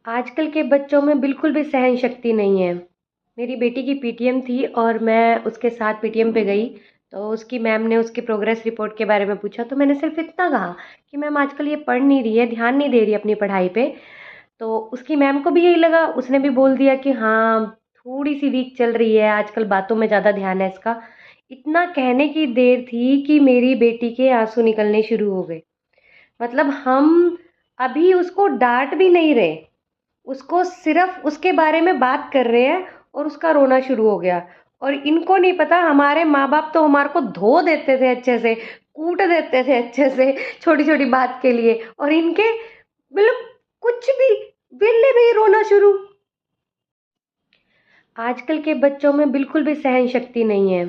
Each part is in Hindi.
आजकल के बच्चों में बिल्कुल भी सहन शक्ति नहीं है। मेरी बेटी की पीटीएम थी और मैं उसके साथ पीटीएम पे गई, तो उसकी मैम ने उसकी प्रोग्रेस रिपोर्ट के बारे में पूछा, तो मैंने सिर्फ़ इतना कहा कि मैम आजकल ये पढ़ नहीं रही है, ध्यान नहीं दे रही अपनी पढ़ाई पे। तो उसकी मैम को भी यही लगा, उसने भी बोल दिया कि हाँ, थोड़ी-सी वीक चल रही है, आजकल बातों में ज़्यादा ध्यान है इसका। इतना कहने की देर थी कि मेरी बेटी के आँसू निकलने शुरू हो गए। मतलब हम अभी उसको डाँट भी नहीं रहे। उसको सिर्फ उसके बारे में बात कर रहे हैं और उसका रोना शुरू हो गया। और इनको नहीं पता, हमारे माँ-बाप तो हमारे को धो देते थे अच्छे से, कूट देते थे अच्छे से छोटी-छोटी बात के लिए, और इनके मतलब कुछ भी, वेले में ही रोना शुरू। आजकल के बच्चों में बिल्कुल भी सहन शक्ति नहीं है।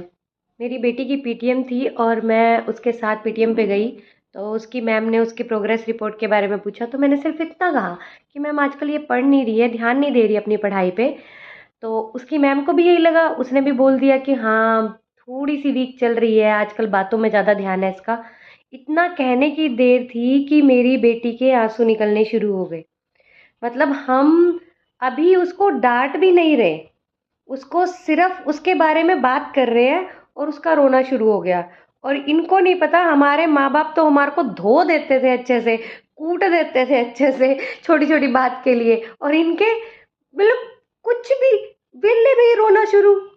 मेरी बेटी की पीटीएम थी और मैं उसके साथ पीटीएम पे गई, तो उसकी मैम ने उसकी प्रोग्रेस रिपोर्ट के बारे में पूछा, तो मैंने सिर्फ़ इतना कहा कि मैम आजकल ये पढ़ नहीं रही है, ध्यान नहीं दे रही अपनी पढ़ाई पे। तो उसकी मैम को भी यही लगा, उसने भी बोल दिया कि हाँ, थोड़ी-सी वीक चल रही है, आजकल बातों में ज़्यादा ध्यान है इसका। इतना कहने की देर थी कि मेरी बेटी के आँसू निकलने शुरू हो गए। मतलब हम अभी उसको डाँट भी नहीं रहे। उसको सिर्फ उसके बारे में बात कर रहे हैं और उसका रोना शुरू हो गया। और इनको नहीं पता, हमारे माँ-बाप तो हमारे को धो देते थे अच्छे से, कूट देते थे अच्छे से छोटी-छोटी बात के लिए, और इनके मतलब कुछ भी, वेले में ही रोना शुरू।